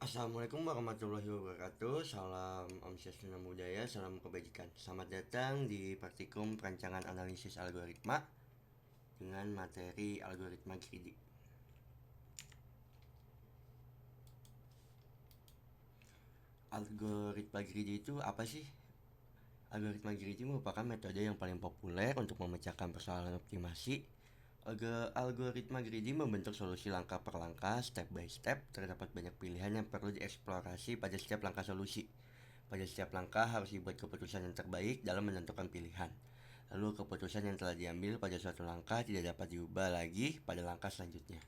Assalamualaikum warahmatullahi wabarakatuh. Salam Om Swastiastu Budaya, salam kebajikan. Selamat datang di praktikum perancangan analisis algoritma dengan materi algoritma greedy. Algoritma greedy itu apa sih? Algoritma greedy merupakan metode yang paling populer untuk memecahkan persoalan optimasi. Algoritma greedy membentuk solusi langkah per langkah, step by step. Terdapat banyak pilihan yang perlu dieksplorasi pada setiap langkah solusi. Pada setiap langkah harus dibuat keputusan yang terbaik dalam menentukan pilihan. Lalu keputusan yang telah diambil pada suatu langkah tidak dapat diubah lagi pada langkah selanjutnya.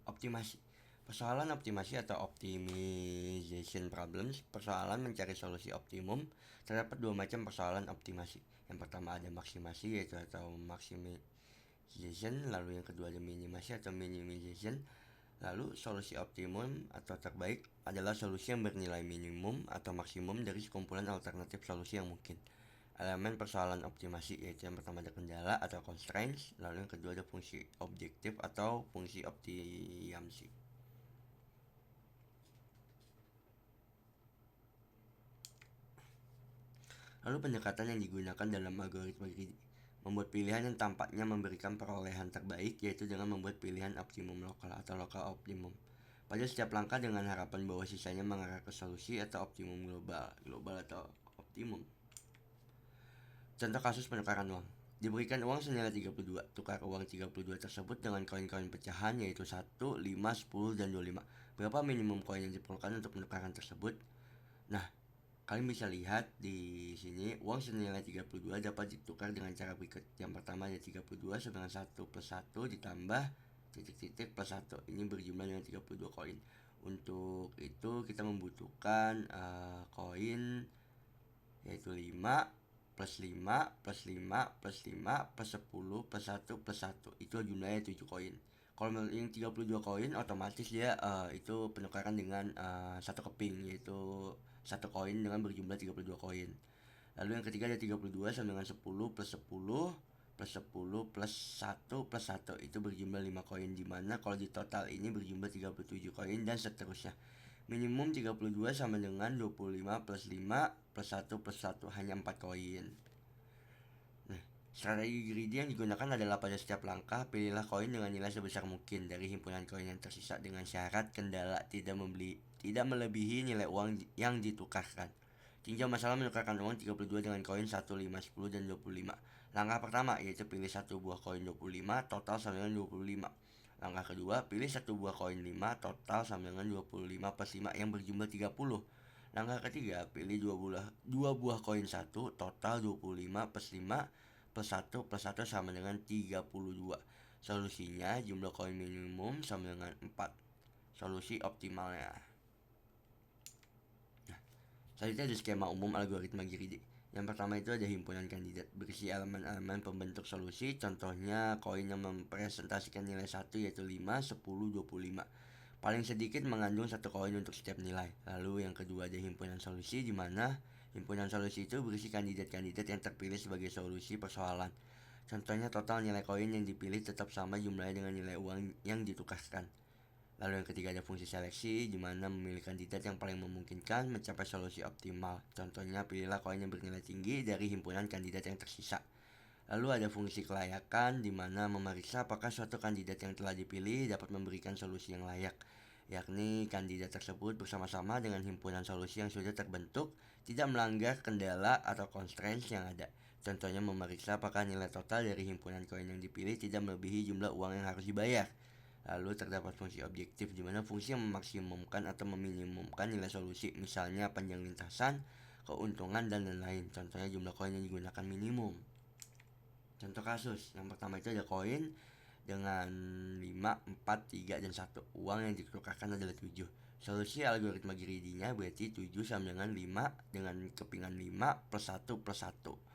Optimasi. Persoalan optimasi atau optimization problems, persoalan mencari solusi optimum. Terdapat dua macam persoalan optimasi. Yang pertama ada maksimasi yaitu atau maximization, lalu yang kedua ada minimasi atau minimization. Lalu solusi optimum atau terbaik adalah solusi yang bernilai minimum atau maksimum dari sekumpulan alternatif solusi yang mungkin. Elemen persoalan optimasi yaitu yang pertama ada kendala atau constraints, lalu yang kedua ada fungsi objektif atau fungsi optimasi. Lalu pendekatan yang digunakan dalam algoritma greedy membuat pilihan yang tampaknya memberikan perolehan terbaik, yaitu dengan membuat pilihan optimum lokal atau lokal optimum pada setiap langkah dengan harapan bahwa sisanya mengarah ke solusi atau optimum global atau optimum. Contoh kasus penukaran uang. Diberikan uang senilai 32. Tukar uang 32 tersebut dengan koin-koin pecahan yaitu 1, 5, 10, dan 25. Berapa minimum koin yang diperlukan untuk penukaran tersebut? Nah, kalian bisa lihat di sini uang senilai 32 dapat ditukar dengan cara berikut. Yang pertama ada 32 sama dengan 1 plus 1 ditambah titik-titik plus 1. Ini berjumlah dengan 32 koin. Untuk itu kita membutuhkan koin yaitu 5 plus 5 plus 5 plus 5 plus 10 plus 1 plus 1. Itu jumlahnya 7 koin. Kalau yang 32 koin otomatis dia itu penukaran dengan satu keping, yaitu satu koin dengan berjumlah 32 koin. Lalu yang ketiga ada 32 sama dengan 10 plus 10 plus 10 plus 1 plus 1 itu berjumlah 5 koin, dimana kalau di total ini berjumlah 37 koin dan seterusnya. Minimum 32 sama dengan 25 plus 5 plus 1 plus 1, hanya 4 koin. Nah, strategi greedy yang digunakan adalah pada setiap langkah, pilihlah koin dengan nilai sebesar mungkin dari himpunan koin yang tersisa dengan syarat kendala tidak melebihi nilai uang yang ditukarkan. Tinjau masalah menukarkan uang 32 dengan koin 1, 5, 10, dan 25. Langkah pertama yaitu pilih satu buah koin 25, total sama dengan 25. Langkah kedua, pilih satu buah koin 5, total sama dengan 25 plus 5 yang berjumlah 30. Langkah ketiga, pilih dua buah koin 1, total 25 plus 5 plus 1 plus 1 sama dengan 32. Solusinya jumlah koin minimum sama dengan 4. Solusi optimalnya. Selanjutnya ada skema umum algoritma greedy. Yang pertama itu ada himpunan kandidat berisi elemen-elemen pembentuk solusi. Contohnya koin yang mempresentasikan nilai 1 yaitu 5, 10, 25. Paling sedikit mengandung satu koin untuk setiap nilai. Lalu yang kedua ada himpunan solusi, di mana himpunan solusi itu berisi kandidat-kandidat yang terpilih sebagai solusi persoalan. Contohnya total nilai koin yang dipilih tetap sama jumlahnya dengan nilai uang yang ditukarkan. Lalu yang ketiga ada fungsi seleksi, di mana memilih kandidat yang paling memungkinkan mencapai solusi optimal. Contohnya pilihlah koin yang bernilai tinggi dari himpunan kandidat yang tersisa. Lalu ada fungsi kelayakan, di mana memeriksa apakah suatu kandidat yang telah dipilih dapat memberikan solusi yang layak, yakni kandidat tersebut bersama-sama dengan himpunan solusi yang sudah terbentuk tidak melanggar kendala atau constraints yang ada. Contohnya memeriksa apakah nilai total dari himpunan koin yang dipilih tidak melebihi jumlah uang yang harus dibayar. Lalu terdapat fungsi objektif, di mana fungsi yang memaksimumkan atau meminimumkan nilai solusi, misalnya panjang lintasan, keuntungan, dan lain-lain. Contohnya jumlah koin yang digunakan minimum. Contoh kasus, yang pertama itu ada koin dengan 5, 4, 3, dan 1. Uang yang ditukarkan adalah 7. Solusi algoritma greedy-nya berarti 7 sama dengan 5 dengan kepingan 5 plus 1 plus 1.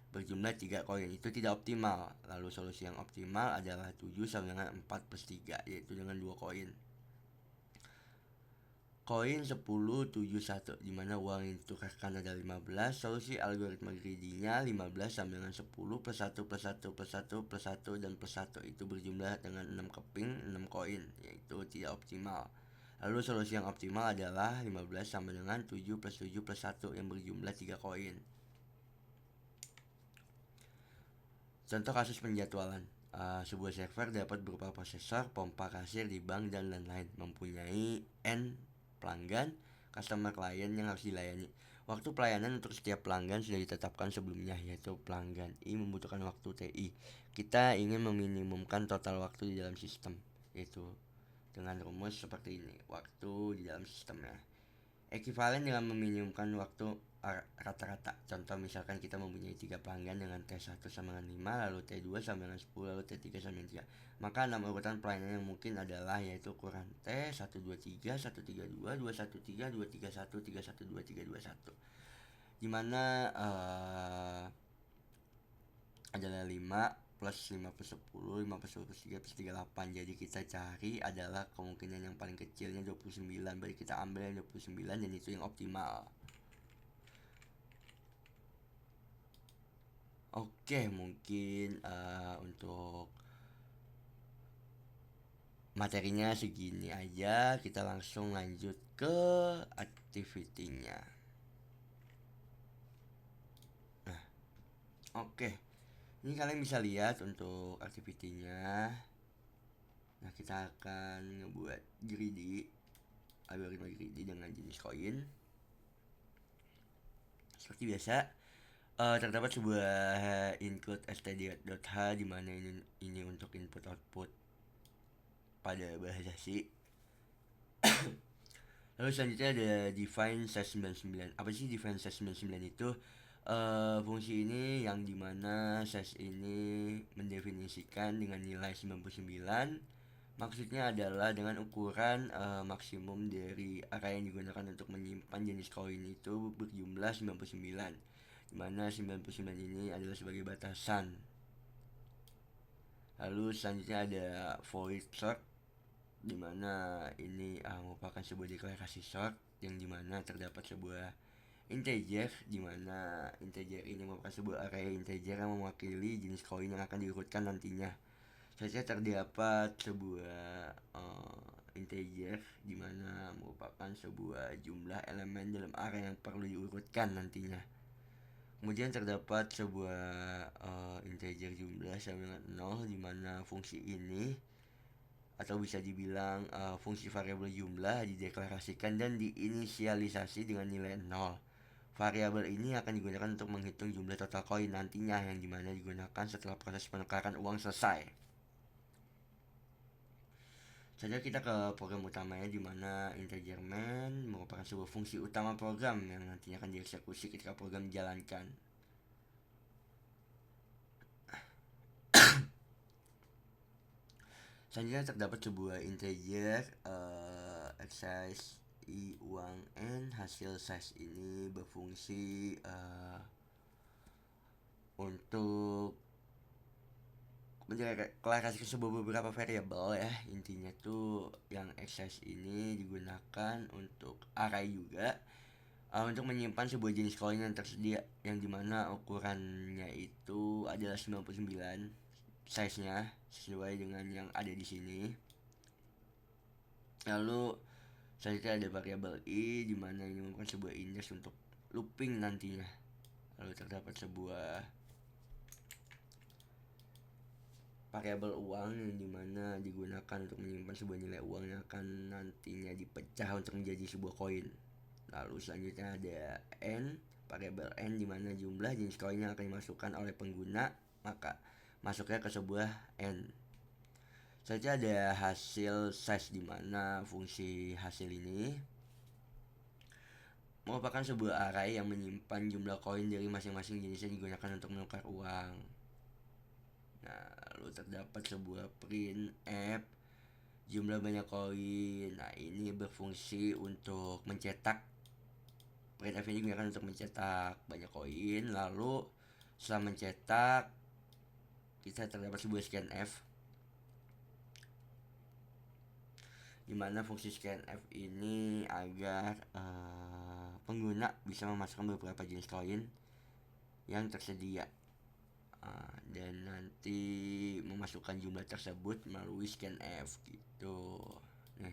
Berjumlah 3 koin, itu tidak optimal. Lalu solusi yang optimal adalah 7 sama dengan 4 plus 3, yaitu dengan 2 koin. Koin 10, 7, 1, dimana uang yang ditukarkan adalah 15. Solusi algoritma greedy-nya 15 sama dengan 10 plus 1 plus 1 plus 1 plus 1 dan plus 1. Itu berjumlah dengan 6 keping, 6 koin, yaitu tidak optimal. Lalu solusi yang optimal adalah 15 sama dengan 7 plus 7 plus 1 yang berjumlah 3 koin. Contoh kasus penjadwalan. Sebuah server dapat berupa prosesor, pompa kasir di bank, dan lain-lain. Mempunyai N pelanggan, customer klien yang harus dilayani. Waktu pelayanan untuk setiap pelanggan sudah ditetapkan sebelumnya, yaitu pelanggan I membutuhkan waktu TI. Kita ingin meminimumkan total waktu di dalam sistem, yaitu dengan rumus seperti ini. Waktu di dalam sistemnya ekivalen dengan meminimumkan waktu rata-rata. Contoh misalkan kita mempunyai 3 pelanggan dengan T1 sama dengan 5, lalu T2 sama dengan 10, lalu T3 sama dengan 3. Maka 6 urutan pelayanan yang mungkin adalah yaitu ukuran T 123, 132, 213, 231, 312, 321. Dimana adalah 5 plus 5 plus 10, 5 plus 10 plus 3 plus 38. Jadi kita cari adalah kemungkinan yang paling kecilnya 29. Berarti kita ambil yang 29 dan itu yang optimal. Oke, mungkin untuk materinya segini aja. Kita langsung lanjut ke activity-nya. Nah, oke. Ini kalian bisa lihat untuk activity-nya. Nah, kita akan ngebuat greedy, algoritma greedy dengan jenis koin. Seperti biasa, terdapat sebuah include std.h di mana ini untuk input output pada bahasa C. Lalu selanjutnya ada define size 99. Apa sih define size 99 itu? Fungsi ini yang dimana size ini mendefinisikan dengan nilai 99. Maksudnya adalah dengan ukuran maksimum dari array yang digunakan untuk menyimpan jenis koin itu berjumlah 99, dimana 99 ini adalah sebagai batasan. Lalu selanjutnya ada void sort, dimana ini merupakan sebuah deklarasi sort yang dimana terdapat sebuah integer, dimana integer ini merupakan sebuah array integer yang mewakili jenis koin yang akan diurutkan nantinya. Saja terdapat sebuah integer dimana merupakan sebuah jumlah elemen dalam array yang perlu diurutkan nantinya. Kemudian terdapat sebuah integer jumlah sama dengan 0, dimana fungsi ini atau bisa dibilang fungsi variabel jumlah dideklarasikan dan diinisialisasi dengan nilai 0. Variabel ini akan digunakan untuk menghitung jumlah total koin nantinya yang dimana digunakan setelah proses penukaran uang selesai. Saja kita ke program utamanya, di mana integer main merupakan sebuah fungsi utama program yang nantinya akan dieksekusi ketika program dijalankan. Selanjutnya terdapat sebuah integer size i uang n. Hasil size ini berfungsi untuk mendeklarasikan sebuah beberapa variabel ya. Intinya tuh yang size ini digunakan untuk array juga, untuk menyimpan sebuah jenis koin yang tersedia, yang dimana ukurannya itu adalah 99 size-nya sesuai dengan yang ada di sini. Lalu selanjutnya ada variabel i, dimana ini merupakan sebuah index untuk looping nantinya. Lalu terdapat sebuah variabel uang yang dimana digunakan untuk menyimpan sebuah nilai uang yang akan nantinya dipecah untuk menjadi sebuah koin. Lalu selanjutnya ada n, variabel n dimana jumlah jenis koin yang akan dimasukkan oleh pengguna, maka masuknya ke sebuah n. Selanjutnya ada hasil size, dimana fungsi hasil ini merupakan sebuah array yang menyimpan jumlah koin dari masing-masing jenisnya digunakan untuk menukar uang. Nah, lalu terdapat sebuah printf jumlah banyak koin. Nah, ini berfungsi untuk mencetak. Printf ini digunakan untuk mencetak banyak koin. Lalu setelah mencetak, kita terdapat sebuah scanf, dimana fungsi scanf ini agar pengguna bisa memasukkan beberapa jenis koin yang tersedia, dan nanti memasukkan jumlah tersebut melalui scanf gitu. Nah,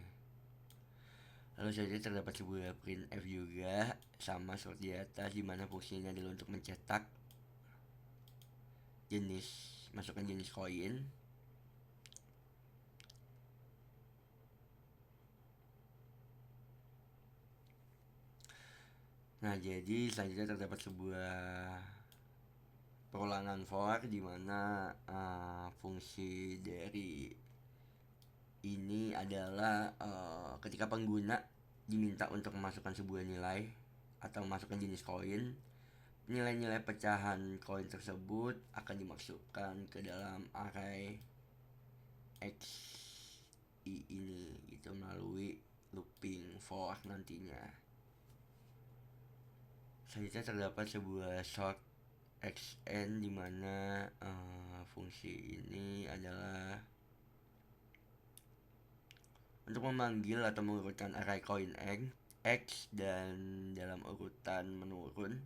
Lalu saja terdapat sebuah printf juga sama seperti di atas, dimana fungsinya adalah untuk mencetak jenis, masukkan jenis koin. Nah, jadi selanjutnya terdapat sebuah perulangan for, di mana fungsi dari ini adalah ketika pengguna diminta untuk memasukkan sebuah nilai atau memasukkan jenis koin, nilai-nilai pecahan koin tersebut akan dimasukkan ke dalam array X ini gitu melalui looping for nantinya. Selanjutnya terdapat sebuah sort xn, di mana fungsi ini adalah untuk memanggil atau mengurutkan array koin X dan dalam urutan menurun.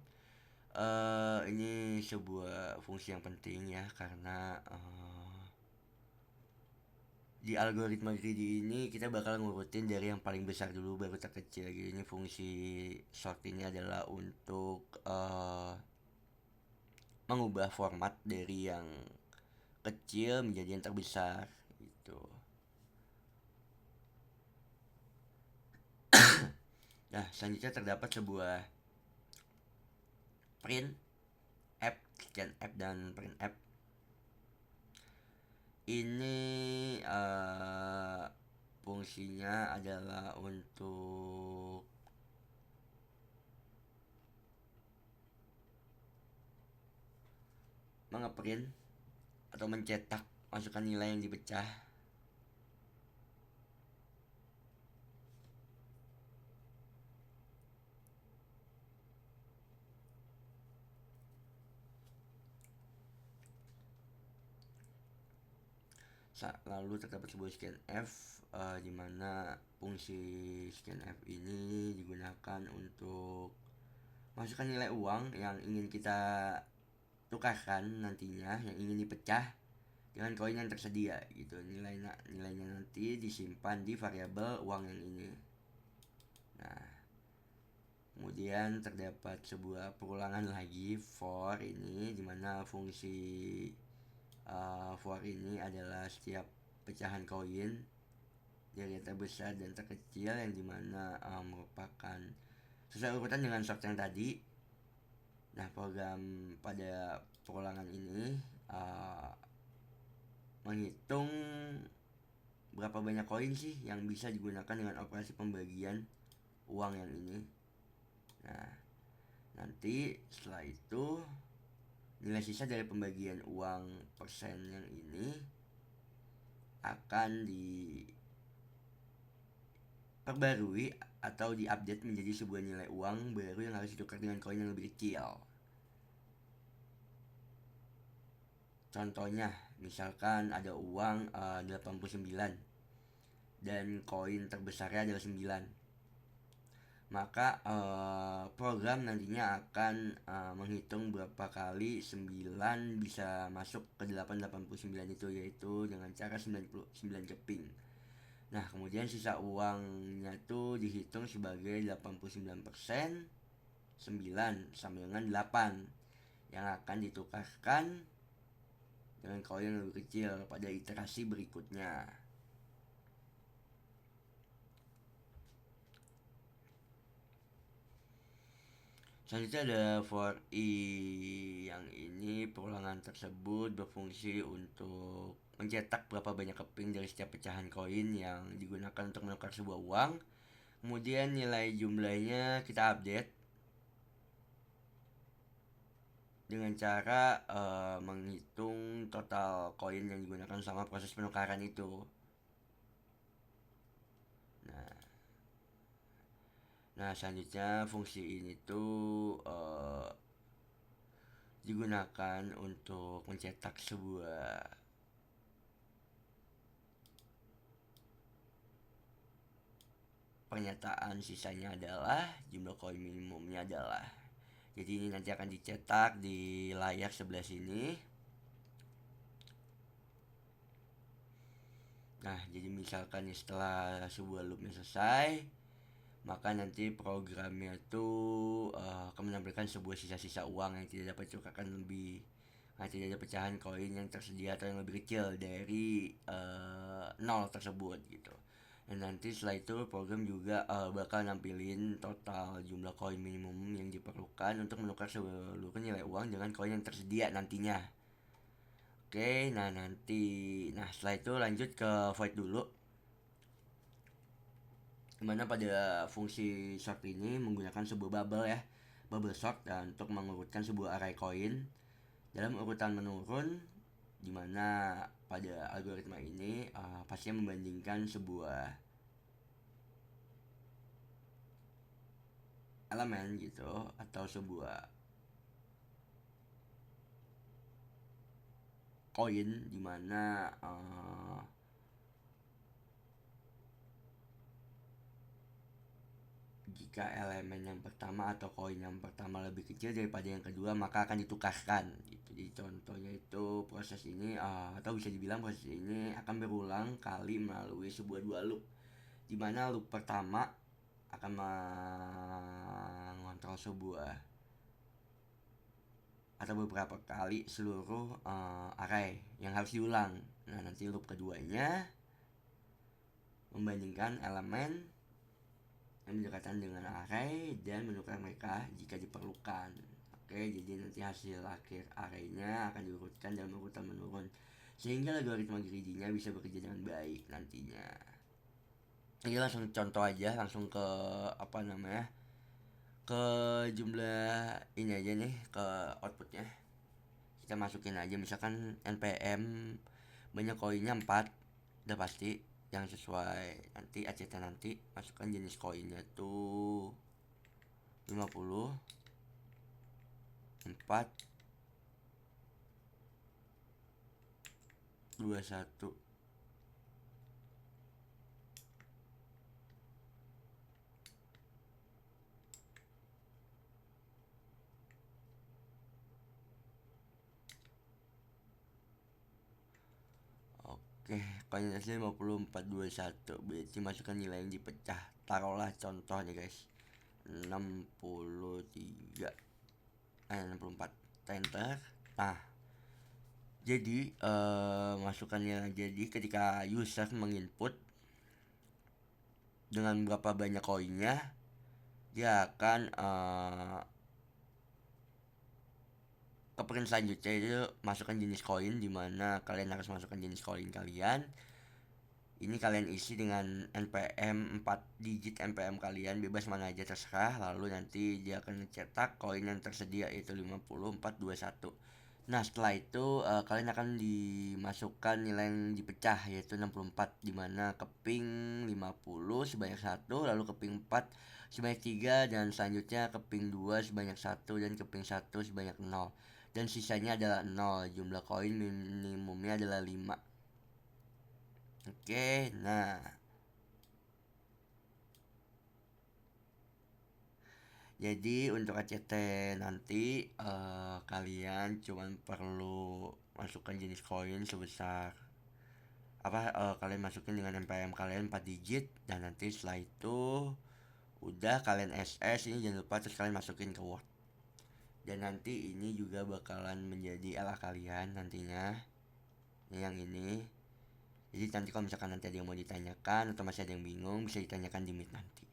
Ini sebuah fungsi yang penting ya, karena di algoritma greedy ini kita bakal ngurutin dari yang paling besar dulu baru terkecil. Jadi ini fungsi sort ini adalah untuk mengubah format dari yang kecil menjadi yang terbesar gitu. Nah, selanjutnya terdapat sebuah print app, scan app, dan print app. Ini fungsinya adalah untuk mengeprint atau mencetak masukan nilai yang dipecah. Lalu terdapat sebuah scanf, di mana fungsi scanf ini digunakan untuk masukkan nilai uang yang ingin kita tukarkan nantinya, yang ingin dipecah dengan koin yang tersedia gitu. Nilainya nanti disimpan di variabel uang yang ini. Nah, kemudian terdapat sebuah perulangan lagi for ini, dimana fungsi for ini adalah setiap pecahan koin dari yang terbesar dan terkecil, yang dimana merupakan sesuai urutan dengan sort yang tadi. Nah, program pada perulangan ini menghitung berapa banyak koin sih yang bisa digunakan dengan operasi pembagian uang yang ini. Nah, nanti setelah itu nilai sisa dari pembagian uang persen yang ini akan diperbarui atau diupdate menjadi sebuah nilai uang baru yang harus ditukar dengan koin yang lebih kecil. Contohnya, misalkan ada uang 89 dan koin terbesarnya adalah 9. Maka program nantinya akan menghitung berapa kali 9 bisa masuk ke 889 itu, yaitu dengan cara 99 keping. Nah, kemudian sisa uangnya itu dihitung sebagai 89% 9 sama dengan 8 yang akan ditukarkan dengan koin yang lebih kecil pada iterasi berikutnya. Selanjutnya ada for i, yang ini perulangan tersebut berfungsi untuk mencetak berapa banyak keping dari setiap pecahan koin yang digunakan untuk menukar sebuah uang. Kemudian nilai jumlahnya kita update dengan cara menghitung total koin yang digunakan selama proses penukaran itu. Nah, selanjutnya fungsi ini tuh digunakan untuk mencetak sebuah pernyataan. Sisanya adalah jumlah koin minimumnya adalah. Jadi ini nanti akan dicetak di layar sebelah sini. Nah, jadi misalkan setelah sebuah loopnya selesai, maka nanti programnya tuh akan menampilkan sebuah sisa-sisa uang yang tidak dapat ditukarkan lebih, tidak ada pecahan koin yang tersedia atau yang lebih kecil dari nol tersebut gitu. Dan nanti setelah itu program juga bakal nampilin total jumlah koin minimum yang diperlukan untuk menukar seluruh nilai uang dengan koin yang tersedia nantinya. Oke, nah setelah itu lanjut ke void dulu. Dimana pada fungsi sort ini menggunakan sebuah bubble ya, bubble sort untuk mengurutkan sebuah array koin dalam urutan menurun, dimana pada algoritma ini pastinya membandingkan sebuah elemen gitu atau sebuah koin, dimana jika elemen yang pertama atau koin yang pertama lebih kecil daripada yang kedua maka akan ditukarkan gitu. Jadi contohnya itu proses ini atau bisa dibilang proses ini akan berulang kali melalui sebuah dua loop, dimana loop pertama akan mengontrol sebuah atau beberapa kali seluruh array yang harus diulang. Nah nanti loop keduanya membandingkan elemen yang berdekatan dengan array dan menukar mereka jika diperlukan. Oke, jadi nanti hasil akhir arraynya akan diurutkan dalam urutan menurun sehingga algoritma greedy-nya bisa bekerja dengan baik nantinya. Ini langsung contoh aja, langsung ke ke jumlah ini aja nih, ke outputnya. Kita masukin aja misalkan npm banyak koinnya 4, udah pasti yang sesuai nanti ACT nanti masukkan jenis koinnya tuh 50 4 21. Oke, koin asli 5421 berarti masukkan nilai yang dipecah. Taruhlah contoh nih guys, 63 64 enter. Nah jadi masukannya, jadi ketika user menginput dengan berapa banyak koinnya, dia akan ke print selanjutnya itu masukkan jenis koin, dimana kalian harus masukkan jenis koin kalian. Ini kalian isi dengan npm 4 digit npm kalian, bebas mana aja terserah. Lalu nanti dia akan mencetak koin yang tersedia yaitu 50421. Nah setelah itu kalian akan dimasukkan nilai yang dipecah yaitu 64, dimana keping 50 sebanyak 1, lalu keping 4 sebanyak 3, dan selanjutnya keping 2 sebanyak 1, dan keping 1 sebanyak 0, dan sisanya adalah 0. Jumlah koin minimumnya adalah 5. Oke, nah jadi untuk ACT nanti kalian cuman perlu masukkan jenis koin sebesar kalian masukin dengan npm kalian 4 digit, dan nanti setelah itu udah kalian SS ini jangan lupa, terus kalian masukin ke Word, dan nanti ini juga bakalan menjadi ala kalian nantinya yang ini. Jadi nanti kalau misalkan nanti ada yang mau ditanyakan atau masih ada yang bingung, bisa ditanyakan di Meet nanti.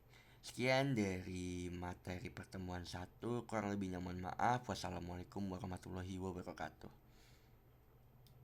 Sekian dari materi pertemuan 1, kurang lebihnya mohon maaf. Wassalamualaikum warahmatullahi wabarakatuh.